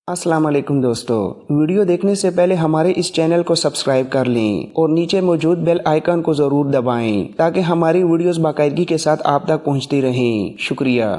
السلام علیکم دوستو، ویڈیو دیکھنے سے پہلے ہمارے اس چینل کو سبسکرائب کر لیں اور نیچے موجود بیل آئیکن کو ضرور دبائیں تاکہ ہماری ویڈیوز باقاعدگی کے ساتھ آپ تک پہنچتی رہیں۔ شکریہ۔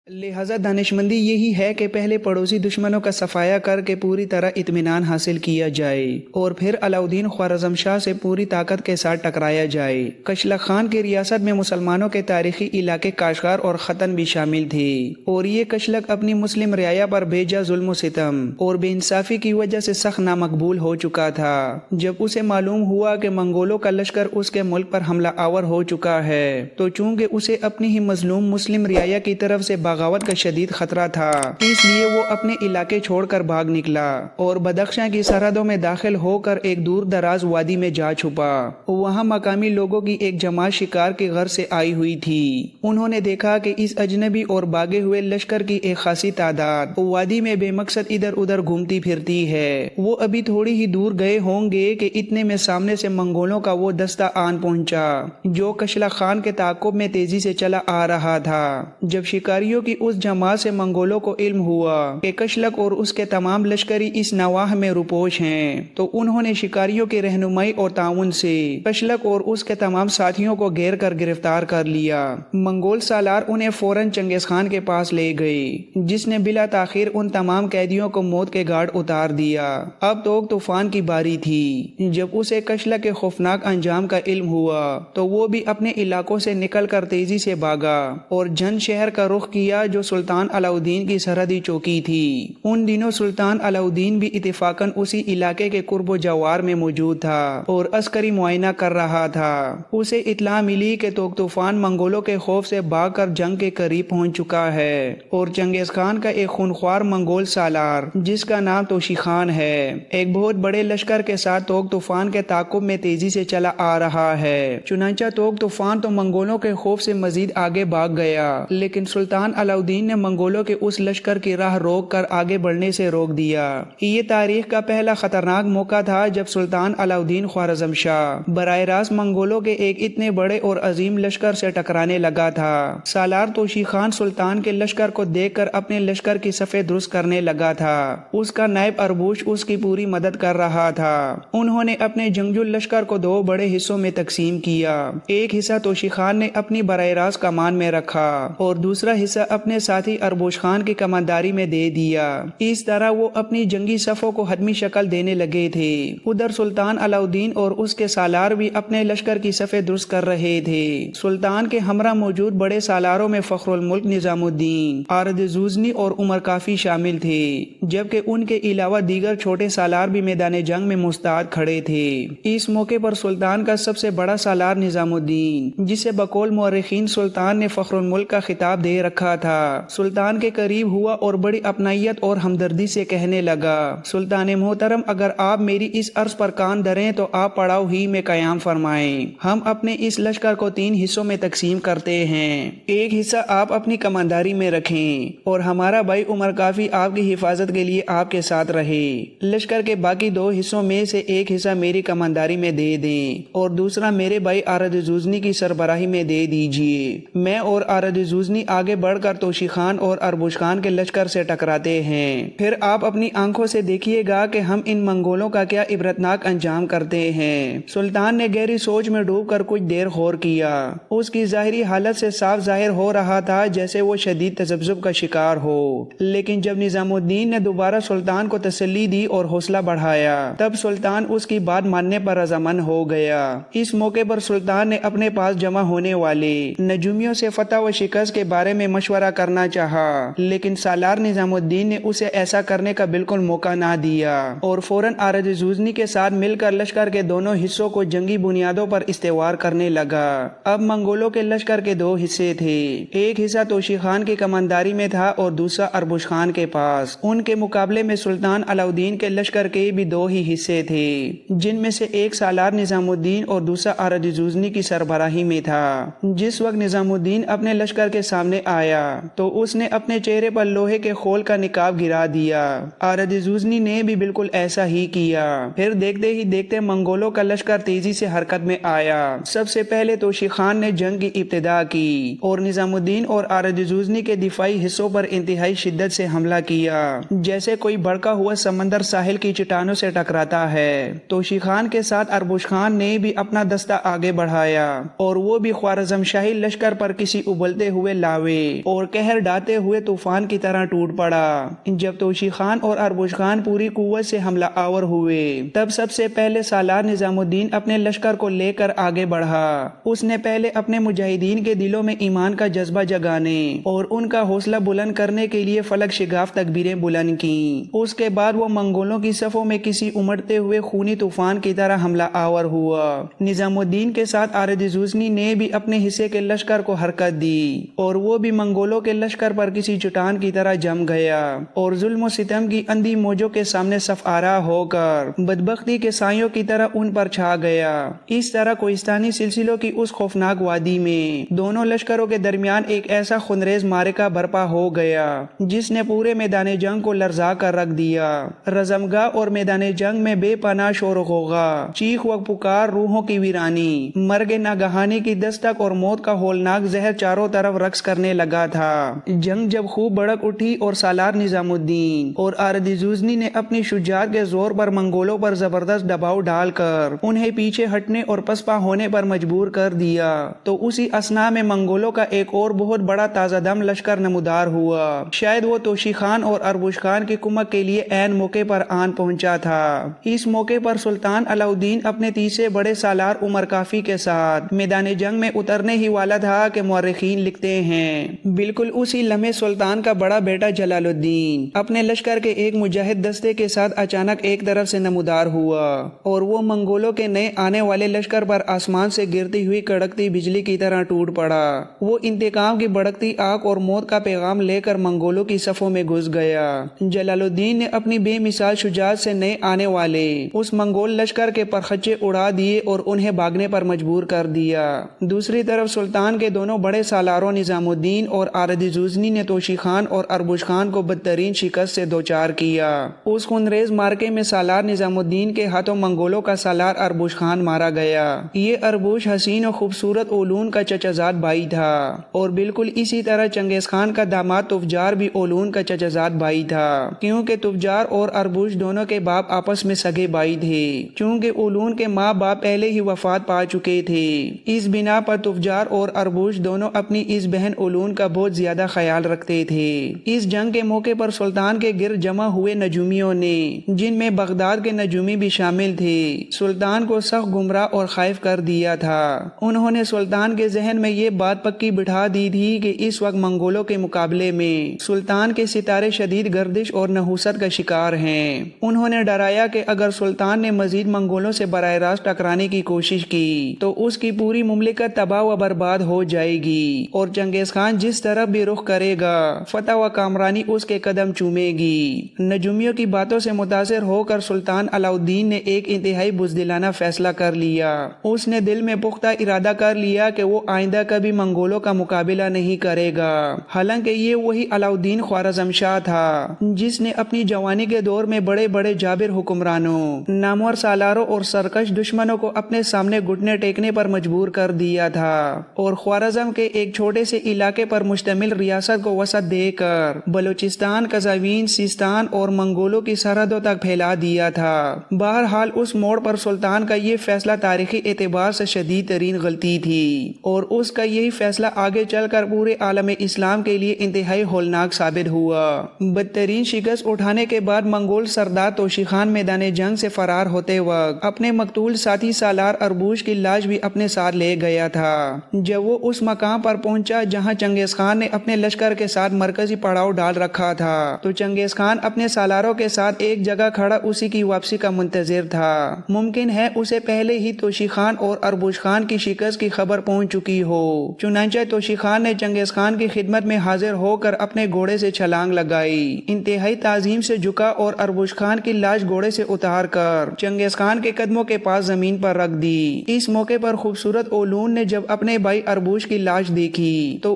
لہذا دانشمندی یہی ہے کہ پہلے پڑوسی دشمنوں کا صفایا کر کے پوری طرح اطمینان حاصل کیا جائے اور پھر علاؤدین خوارزم شاہ سے پوری طاقت کے ساتھ ٹکرایا جائے۔ کشلق خان کی ریاست میں مسلمانوں کے تاریخی علاقے کاشغار اور ختن بھی شامل تھے اور یہ کشلق اپنی مسلم رعایا پر بے جا ظلم و ستم اور بے انصافی کی وجہ سے سخت نامقبول ہو چکا تھا۔ جب اسے معلوم ہوا کہ منگولوں کا لشکر اس کے ملک پر حملہ آور ہو چکا ہے تو چونکہ اسے اپنی ہی مظلوم مسلم رعایا کی طرف سے بغاوت کا شدید خطرہ تھا، اس لیے وہ اپنے علاقے چھوڑ کر بھاگ نکلا اور بدخشاں کی سرحدوں میں داخل ہو کر ایک دور دراز وادی میں جا چھپا۔ وہاں مقامی لوگوں کی ایک جماعت شکار کی غرض سے آئی ہوئی تھی۔ انہوں نے دیکھا کہ اس اجنبی اور بھاگے ہوئے لشکر کی ایک خاصی تعداد وادی میں بے مقصد ادھر ادھر گھومتی پھرتی ہے۔ وہ ابھی تھوڑی ہی دور گئے ہوں گے کہ اتنے میں سامنے سے منگولوں کا وہ دستہ آن پہنچا جو کشلق خان کے تعاقب میں تیزی سے چلا آ رہا تھا۔ جب شکاریوں کی اس جماعت سے منگولوں کو علم ہوا کہ کشلق اور اس کے تمام لشکری اس نواح میں روپوش ہیں تو انہوں نے شکاریوں کی رہنمائی اور تعاون سے کشلق اور اس کے تمام ساتھیوں کو گھیر کر گرفتار کر لیا۔ منگول سالار انہیں فوراً چنگیز خان کے پاس لے گئے جس نے بلا تاخیر ان تمام قیدیوں کو موت کے گھاٹ اتار دیا۔ اب توک طوفان کی باری تھی۔ جب اسے کشلق کے خوفناک انجام کا علم ہوا تو وہ بھی اپنے علاقوں سے نکل کر تیزی سے بھاگا اور جن شہر کا رخ کیا جو سلطان علاؤدین کی سرحدی چوکی تھی۔ ان دنوں سلطان علاؤدین بھی اتفاقاً اسی علاقے کے قرب و جوار میں موجود تھا اور عسکری معائنہ کر رہا تھا۔ اسے اطلاع ملی کہ توک طوفان منگولوں کے خوف سے بھاگ کر جنگ کے قریب پہنچ چکا ہے اور چنگیز خان کا ایک خونخوار منگول سالار جس کا نام توشی خان ہے ایک بہت بڑے لشکر کے ساتھ توک طوفان کے تعاقب میں تیزی سے چلا آ رہا ہے۔ چنانچہ توک طوفان تو منگولوں کے خوف سے مزید آگے بھاگ گیا لیکن سلطان علاؤدین نے منگولوں کے اس لشکر کی راہ روک کر آگے بڑھنے سے روک دیا۔ یہ تاریخ کا پہلا خطرناک موقع تھا جب سلطان علاؤدین خوارزم شاہ براہ راست منگولوں کے ایک اتنے بڑے اور عظیم لشکر سے ٹکرانے لگا تھا۔ سالار توشی خان سلطان کے لشکر کو دیکھ کر اپنے لشکر کی صفیں درست کرنے لگا تھا۔ اس کا نائب اربوش اس کی پوری مدد کر رہا تھا۔ انہوں نے اپنے جنگجو لشکر کو دو بڑے حصوں میں تقسیم کیا۔ ایک حصہ توشی خان نے اپنی براہ راست کمان میں رکھا اور دوسرا حصہ اپنے ساتھی اربوش خان کی کمانداری میں دے دیا۔ اس طرح وہ اپنی جنگی صفوں کو حتمی شکل دینے لگے تھے۔ ادھر سلطان علاؤدین اور اس کے سالار بھی اپنے لشکر کی صفیں درست کر رہے تھے۔ سلطان کے ہمراہ موجود بڑے سالاروں میں فخر الملک نظام الدین، آرد زوزنی اور عمر کافی شامل تھے جبکہ ان کے علاوہ دیگر چھوٹے سالار بھی میدان جنگ میں مستعد کھڑے تھے۔ اس موقع پر سلطان کا سب سے بڑا سالار نظام الدین جسے بقول مورخین سلطان نے فخر الملک کا خطاب دے رکھا تھا سلطان کے قریب ہوا اور بڑی اپنائیت اور ہمدردی سے کہنے لگا، سلطان محترم، اگر آپ میری اس عرض پر کان دھریں تو آپ پڑاؤ ہی میں قیام فرمائیں۔ ہم اپنے اس لشکر کو 3 حصوں میں تقسیم کرتے ہیں۔ ایک حصہ آپ اپنی کمانداری میں رکھیں اور ہمارا بھائی عمر کافی آپ کی حفاظت کے لیے آپ کے ساتھ رہے۔ لشکر کے باقی 2 حصوں میں سے ایک حصہ میری کمانداری میں دے دیں اور دوسرا میرے بھائی آرد زوزنی کی سربراہی میں دے دیجیے۔ میں اور آرد زوزنی آگے بڑھ کر توشی خان اور اربوش خان کے لشکر سے ٹکراتے ہیں۔ پھر آپ اپنی آنکھوں سے دیکھیے گا کہ ہم ان منگولوں کا کیا عبرتناک انجام کرتے ہیں۔ سلطان نے گہری سوچ میں ڈوب کر کچھ دیر غور کیا۔ اس کی ظاہری حالت سے صاف ظاہر ہو رہا تھا جیسے وہ شدید تذبذب کا شکار ہو، لیکن جب نظام الدین نے دوبارہ سلطان کو تسلی دی اور حوصلہ بڑھایا تب سلطان اس کی بات ماننے پر رضامند ہو گیا۔ اس موقع پر سلطان نے اپنے پاس جمع ہونے والے نجومیوں سے فتح و شکست کے بارے میں مشورہ کرنا چاہا لیکن سالار نظام الدین نے اسے ایسا کرنے کا بالکل موقع نہ دیا اور فوراً آرد زوزنی کے ساتھ مل کر لشکر کے دونوں حصوں کو جنگی بنیادوں پر استوار کرنے لگا۔ اب منگولوں کے لشکر کے 2 حصے تھے۔ ایک حصہ توشی خان کی کمانداری میں تھا اور دوسرا اربوش خان کے پاس۔ ان کے مقابلے میں سلطان علاؤدین کے لشکر کے بھی 2 ہی حصے تھے جن میں سے ایک سالار نظام الدین اور دوسرا آرد زوزنی کی سربراہی میں تھا۔ جس وقت نظام الدین اپنے لشکر کے سامنے آیا تو اس نے اپنے چہرے پر لوہے کے خول کا نقاب گرا دیا۔ آردزوزنی نے بھی بالکل ایسا ہی کیا۔ پھر دیکھتے ہی دیکھتے منگولوں کا لشکر تیزی سے حرکت میں آیا۔ سب سے پہلے توشی خان نے جنگ کی ابتدا کی اور نظام الدین اور آردزوزنی کے دفاعی حصوں پر انتہائی شدت سے حملہ کیا، جیسے کوئی بڑھکا ہوا سمندر ساحل کی چٹانوں سے ٹکراتا ہے۔ توشی خان کے ساتھ اربوش خان نے بھی اپنا دستہ آگے بڑھایا اور وہ بھی خوارزم شاہی لشکر پر کسی ابلتے ہوئے لاوے اور قہر ڈھاتے ہوئے طوفان کی طرح ٹوٹ پڑا۔ جب توشی خان اور اربوش خان پوری قوت سے حملہ آور ہوئے تب سب سے پہلے سالار نظام الدین اپنے لشکر کو لے کر آگے بڑھا۔ اس نے پہلے اپنے مجاہدین کے دلوں میں ایمان کا جذبہ جگانے اور ان کا حوصلہ بلند کرنے کے لیے فلک شگاف تکبیریں بلند کیں۔ اس کے بعد وہ منگولوں کی صفوں میں کسی امڑتے ہوئے خونی طوفان کی طرح حملہ آور ہوا۔ نظام الدین کے ساتھ آردزوزنی نے بھی اپنے حصے کے لشکر کو حرکت دی اور وہ بھی منگولوں کے لشکر پر کسی چٹان کی طرح جم گیا اور ظلم و ستم کی اندھی موجوں کے سامنے صف آرا ہو کر بدبختی کے سایوں کی طرح ان پر چھا گیا۔ اس طرح کوہستانی سلسلوں کی اس خوفناک وادی میں دونوں لشکروں کے درمیان ایک ایسا خونریز معرکہ برپا ہو گیا جس نے پورے میدان جنگ کو لرزا کر رکھ دیا۔ رزمگاہ اور میدان جنگ میں بے پناہ شور و غوغا، چیخ و پکار، روحوں کی ویرانی، مرگ ناگہانی کی دستک اور موت کا ہولناک زہر چاروں طرف رقص کرنے لگا تھا۔ جنگ جب خوب بڑک اٹھی اور سالار نظام الدین اور آردزوزنی نے اپنی شجاعت کے زور پر منگولوں پر زبردست دباؤ ڈال کر انہیں پیچھے ہٹنے اور پسپا ہونے پر مجبور کر دیا تو اسی اثنا میں منگولوں کا ایک اور بہت بڑا تازہ دم لشکر نمودار ہوا۔ شاید وہ توشی خان اور اربوش خان کی کمک کے لیے عین موقع پر آن پہنچا تھا۔ اس موقع پر سلطان علاؤدین اپنے تیسرے بڑے سالار عمر کافی کے ساتھ میدان جنگ میں اترنے ہی والا تھا کہ مورخین لکھتے ہیں بالکل اسی لمحے سلطان کا بڑا بیٹا جلال الدین اپنے لشکر کے ایک مجاہد دستے کے ساتھ اچانک ایک طرف سے نمودار ہوا اور وہ منگولوں کے نئے آنے والے لشکر پر آسمان سے گرتی ہوئی کڑکتی بجلی کی طرح ٹوٹ پڑا۔ وہ انتقام کی بڑکتی آگ اور موت کا پیغام لے کر منگولوں کی صفوں میں گھس گیا۔ جلال الدین نے اپنی بے مثال شجاعت سے نئے آنے والے اس منگول لشکر کے پرخچے اڑا دیے اور انہیں بھاگنے پر مجبور کر دیا۔ دوسری طرف سلطان کے دونوں بڑے سالاروں نظام الدین اور آردزوزنی نے توشی خان اور اربوش خان کو بدترین شکست سے دوچار کیا۔ اس خونریز مارکے میں سالار نظام الدین کے ہاتھوں منگولوں کا سالار اربوش خان مارا گیا۔ یہ اربوش حسین و خوبصورت اولون کا چچازاد بھائی تھا اور بالکل اسی طرح چنگیز خان کا داماد تفجار بھی اولون کا چچازاد بھائی تھا، کیونکہ تفجار اور اربوش دونوں کے باپ آپس میں سگے بھائی تھے۔ چونکہ اولون کے ماں باپ پہلے ہی وفات پا چکے تھے، اس بنا پر تفجار اور اربوش دونوں اپنی اس بہن اولون کا بہت زیادہ خیال رکھتے تھے۔ اس جنگ کے موقع پر سلطان کے گرد جمع ہوئے نجومیوں نے، جن میں بغداد کے نجومی بھی شامل تھے، سلطان کو سخت گمراہ اور خائف کر دیا تھا۔ انہوں نے سلطان کے ذہن میں یہ بات پکی بٹھا دی تھی کہ اس وقت منگولوں کے مقابلے میں سلطان کے ستارے شدید گردش اور نحوست کا شکار ہیں۔ انہوں نے ڈرایا کہ اگر سلطان نے مزید منگولوں سے براہ راست ٹکرانے کی کوشش کی تو اس کی پوری مملکت تباہ و برباد ہو جائے گی اور چنگیز خان جس طرف بھی رخ کرے گا فتح و کامرانی اس کے قدم چومے گی۔ نجومیوں کی باتوں سے متاثر ہو کر سلطان علاؤدین نے ایک انتہائی بزدلانہ فیصلہ کر لیا۔ اس نے دل میں پختہ ارادہ کر لیا کہ وہ آئندہ کبھی منگولوں کا مقابلہ نہیں کرے گا۔ حالانکہ یہ وہی علاؤدین خوارزم شاہ تھا جس نے اپنی جوانی کے دور میں بڑے بڑے جابر حکمرانوں، نامور سالاروں اور سرکش دشمنوں کو اپنے سامنے گھٹنے ٹیکنے پر مجبور کر دیا تھا اور خوارزم کے ایک چھوٹے سے علاقے پر مشتمل ریاست کو وسعت دے کر بلوچستان، قزوین، سیستان اور منگولوں کی سرحدوں تک پھیلا دیا تھا۔ بہرحال اس موڑ پر سلطان کا یہ فیصلہ تاریخی اعتبار سے شدید ترین غلطی تھی اور اس کا یہی فیصلہ آگے چل کر پورے عالم اسلام کے لیے انتہائی ہولناک ثابت ہوا۔ بدترین شکست اٹھانے کے بعد منگول سردار توشی خان میدان جنگ سے فرار ہوتے وقت اپنے مقتول ساتھی سالار اربوش کی لاش بھی اپنے ساتھ لے گیا تھا۔ جب وہ اس مقام پر پہنچا جہاں چنگیز خان نے اپنے لشکر کے ساتھ مرکزی پڑاؤ ڈال رکھا تھا تو چنگیز خان اپنے سالاروں کے ساتھ ایک جگہ کھڑا اسی کی واپسی کا منتظر تھا۔ ممکن ہے اسے پہلے ہی توشی خان اور اربوش خان کی شکست کی خبر پہنچ چکی ہو، چنانچہ توشی خان نے چنگیز خان کی خدمت میں حاضر ہو کر اپنے گھوڑے سے چھلانگ لگائی، انتہائی تعظیم سے جھکا اور اربوش خان کی لاش گھوڑے سے اتار کر چنگیز خان کے قدموں کے پاس زمین پر رکھ دی۔ اس موقع پر خوبصورت اولون نے جب اپنے بھائی اربوش کی لاش دیکھی تو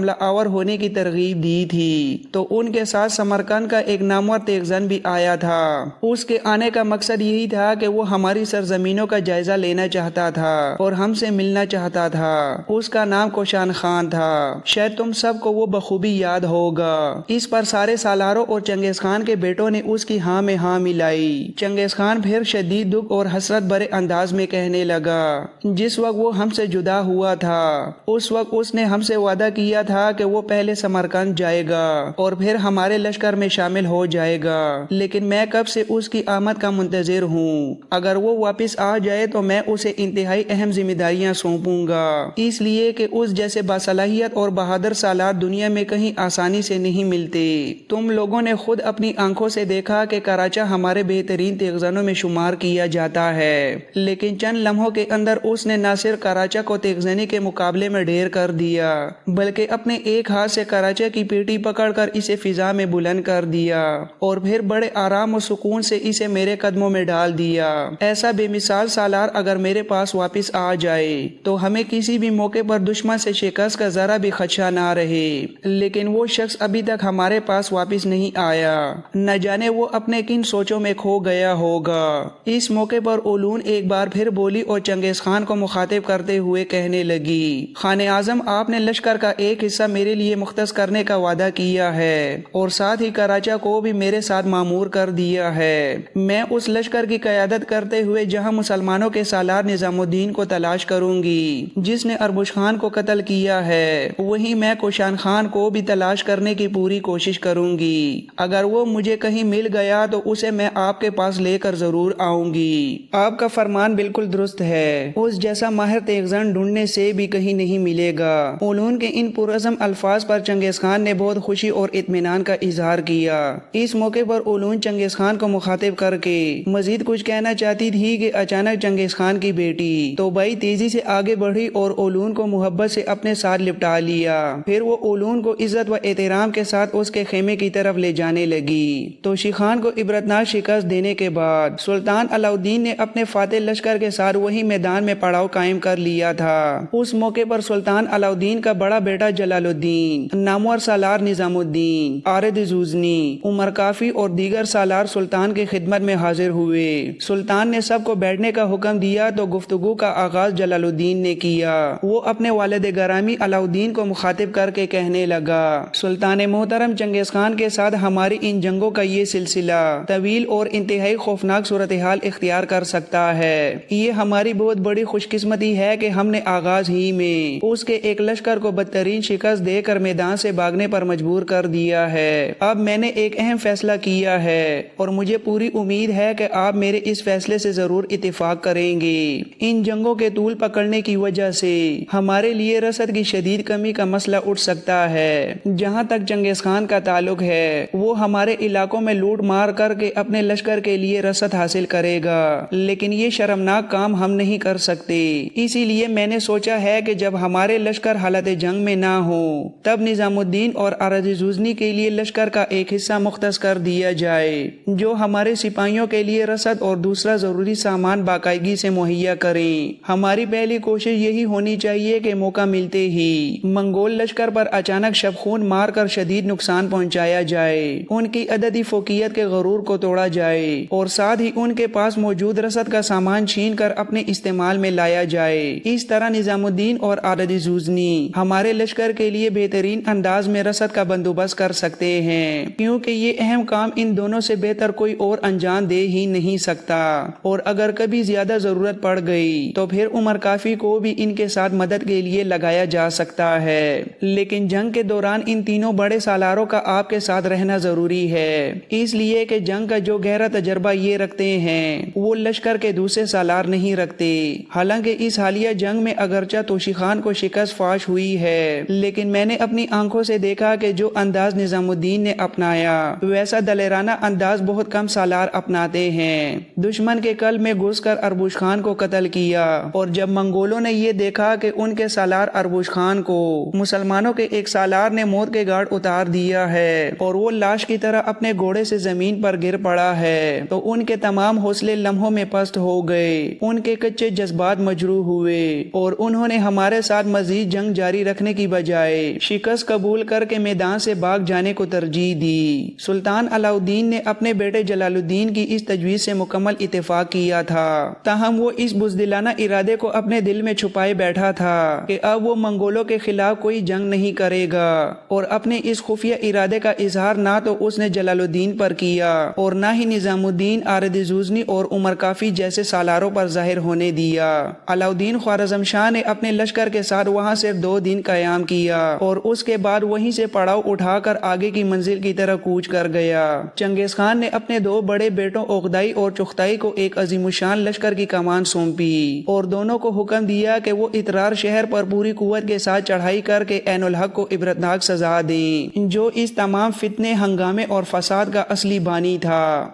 حملہ آور ہونے کی ترغیب دی تھی تو ان کے ساتھ سمرقند کا ایک نامور تیغزن بھی آیا تھا۔ اس کے آنے کا مقصد یہی تھا کہ وہ ہماری سرزمینوں کا جائزہ لینا چاہتا تھا اور ہم سے ملنا چاہتا تھا۔ اس کا نام کوشان خان تھا، شاید تم سب کو وہ بخوبی یاد ہوگا۔ اس پر سارے سالاروں اور چنگیز خان کے بیٹوں نے اس کی ہاں میں ہاں ملائی۔ چنگیز خان پھر شدید دکھ اور حسرت بھرے انداز میں کہنے لگا، جس وقت وہ ہم سے جدا ہوا تھا اس وقت اس نے ہم سے وعدہ کیا تھا کہ وہ پہلے سمرقند جائے گا اور پھر ہمارے لشکر میں شامل ہو جائے گا، لیکن میں کب سے اس کی آمد کا منتظر ہوں۔ اگر وہ واپس آ جائے تو میں اسے انتہائی اہم ذمہ داریاں سونپوں گا، اس لیے کہ اس جیسے باصلاحیت اور بہادر سالار دنیا میں کہیں آسانی سے نہیں ملتے۔ تم لوگوں نے خود اپنی آنکھوں سے دیکھا کہ کراچا ہمارے بہترین تیغزنوں میں شمار کیا جاتا ہے، لیکن چند لمحوں کے اندر اس نے نہ صرف کراچا کو تیغزنی کے مقابلے میں ڈھیر کر دیا بلکہ اپنے ایک ہاتھ سے کراچا کی پیٹی پکڑ کر اسے فضا میں بلند کر دیا اور پھر بڑے آرام و سکون سے اسے میرے قدموں میں ڈال دیا۔ ایسا بے مثال سالار اگر میرے پاس واپس آ جائے تو ہمیں کسی بھی موقع پر دشمن سے شکست کا ذرا بھی خدشہ نہ رہے، لیکن وہ شخص ابھی تک ہمارے پاس واپس نہیں آیا، نہ جانے وہ اپنے کن سوچوں میں کھو گیا ہوگا۔ اس موقع پر اولون ایک بار پھر بولی اور چنگیز خان کو مخاطب کرتے ہوئے کہنے لگی، خان اعظم، آپ نے لشکر کا ایک حصہ میرے لیے مختص کرنے کا وعدہ کیا ہے اور ساتھ ہی کراچا کو بھی میرے ساتھ معمور کر دیا ہے۔ میں اس لشکر کی قیادت کرتے ہوئے جہاں مسلمانوں کے سالار نظام الدین کو تلاش کروں گی جس نے اربش خان کو قتل کیا ہے، وہیں میں کوشان خان کو بھی تلاش کرنے کی پوری کوشش کروں گی۔ اگر وہ مجھے کہیں مل گیا تو اسے میں آپ کے پاس لے کر ضرور آؤں گی۔ آپ کا فرمان بالکل درست ہے، اس جیسا ماہر تیغزن ڈھونڈنے سے بھی کہیں نہیں ملے گا۔ اولون کے ان پرعزم الفاظ پر چنگیز خان نے بہت خوشی اور اطمینان کا اظہار کیا۔ اس موقع پر اولون چنگیز خان کو مخاطب کر کے مزید کچھ کہنا چاہتی تھی کہ اچانک چنگیز خان کی بیٹی توبائی تیزی سے آگے بڑھی اور اولون کو محبت سے اپنے ساتھ لپٹا لیا۔ پھر وہ اولون کو عزت و احترام کے ساتھ اس کے خیمے کی طرف لے جانے لگی۔ توشی خان کو عبرتناک شکست دینے کے بعد سلطان علاؤالدین نے اپنے فاتح لشکر کے ساتھ وہی میدان میں پڑاؤ قائم کر لیا تھا۔ اس موقع پر سلطان علاؤالدین کا بڑا بیٹا جلال الدین، نامور سالار نظام الدین، عارض زوزنی، عمر کافی اور دیگر سالار سلطان کی خدمت میں حاضر ہوئے۔ سلطان نے سب کو بیٹھنے کا حکم دیا تو گفتگو کا آغاز جلال الدین نے کیا۔ وہ اپنے والد گرامی علاؤالدین کو مخاطب کر کے کہنے لگا، سلطان محترم، چنگیز خان کے ساتھ ہماری ان جنگوں کا یہ سلسلہ طویل اور انتہائی خوفناک صورتحال اختیار کر سکتا ہے۔ یہ ہماری بہت بڑی خوش قسمتی ہے کہ ہم نے آغاز ہی میں اس کے ایک لشکر کو بدترین شکست دے کر میدان سے بھاگنے پر مجبور کر دیا ہے۔ اب میں نے ایک اہم فیصلہ کیا ہے اور مجھے پوری امید ہے کہ آپ میرے اس فیصلے سے ضرور اتفاق کریں گے۔ ان جنگوں کے طول پکڑنے کی وجہ سے ہمارے لیے رسد کی شدید کمی کا مسئلہ اٹھ سکتا ہے۔ جہاں تک چنگیز خان کا تعلق ہے، وہ ہمارے علاقوں میں لوٹ مار کر کے اپنے لشکر کے لیے رسد حاصل کرے گا، لیکن یہ شرمناک کام ہم نہیں کر سکتے۔ اسی لیے میں نے سوچا ہے کہ جب ہمارے لشکر حالت جنگ میں نہ ہو تب نظام الدین اور عارض زوزنی کے لیے لشکر کا ایک حصہ مختص کر دیا جائے جو ہمارے سپاہیوں کے لیے رسد اور دوسرا ضروری سامان باقاعدگی سے مہیا کریں۔ ہماری پہلی کوشش یہی ہونی چاہیے کہ موقع ملتے ہی منگول لشکر پر اچانک شبخون مار کر شدید نقصان پہنچایا جائے، ان کی عددی فوقیت کے غرور کو توڑا جائے اور ساتھ ہی ان کے پاس موجود رسد کا سامان چھین کر اپنے استعمال میں لایا جائے۔ اس طرح نظام الدین اور عارض زوزنی ہمارے لشکر کے لیے بہترین انداز میں رسد کا بندوبست کر سکتے ہیں، کیونکہ یہ اہم کام ان دونوں سے بہتر کوئی اور انجام دے ہی نہیں سکتا، اور اگر کبھی زیادہ ضرورت پڑ گئی تو پھر عمر کافی کو بھی ان کے ساتھ مدد کے لیے لگایا جا سکتا ہے۔ لیکن جنگ کے دوران ان تینوں بڑے سالاروں کا آپ کے ساتھ رہنا ضروری ہے، اس لیے کہ جنگ کا جو گہرا تجربہ یہ رکھتے ہیں وہ لشکر کے دوسرے سالار نہیں رکھتے۔ حالانکہ اس حالیہ جنگ میں اگرچہ توشی خان کو شکست فاش ہوئی ہے، لیکن میں نے اپنی آنکھوں سے دیکھا کہ جو انداز نظام الدین نے اپنایا ویسا دلیرانہ انداز بہت کم سالار اپناتے ہیں۔ دشمن کے کل میں گھس کر اربوش خان کو قتل کیا، اور جب منگولوں نے یہ دیکھا کہ ان کے سالار اربوش خان کو مسلمانوں کے ایک سالار نے موت کے گھاٹ اتار دیا ہے اور وہ لاش کی طرح اپنے گھوڑے سے زمین پر گر پڑا ہے، تو ان کے تمام حوصلے لمحوں میں پست ہو گئے، ان کے کچے جذبات مجروح ہوئے اور انہوں نے ہمارے ساتھ مزید جنگ جاری رکھنے کی بجائے جائے، شکست قبول کر کے میدان سے بھاگ جانے کو ترجیح دی۔ سلطان علاء الدین نے اپنے بیٹے جلال الدین کی اس تجویز سے مکمل اتفاق کیا تھا، تاہم وہ اس بزدلانہ ارادے کو اپنے دل میں چھپائے بیٹھا تھا کہ اب وہ منگولوں کے خلاف کوئی جنگ نہیں کرے گا، اور اپنے اس خفیہ ارادے کا اظہار نہ تو اس نے جلال الدین پر کیا اور نہ ہی نظام الدین آرد غزنی اور عمر کافی جیسے سالاروں پر ظاہر ہونے دیا۔ علاء الدین خوارزم شاہ نے اپنے لشکر کے ساتھ وہاں صرف 2 دن قیام کیا اور اس کے بعد وہیں سے پڑاؤ اٹھا کر آگے کی منزل کی طرف کوچ کر گیا۔ چنگیز خان نے اپنے 2 بڑے بیٹوں اوغدائی اور چغتائی کو ایک عظیم الشان لشکر کی کمان سونپی اور دونوں کو حکم دیا کہ وہ اترار شہر پر پوری قوت کے ساتھ چڑھائی کر کے عین الحق کو عبرتناک سزا دیں، جو اس تمام فتنے، ہنگامے اور فساد کا اصلی بانی تھا۔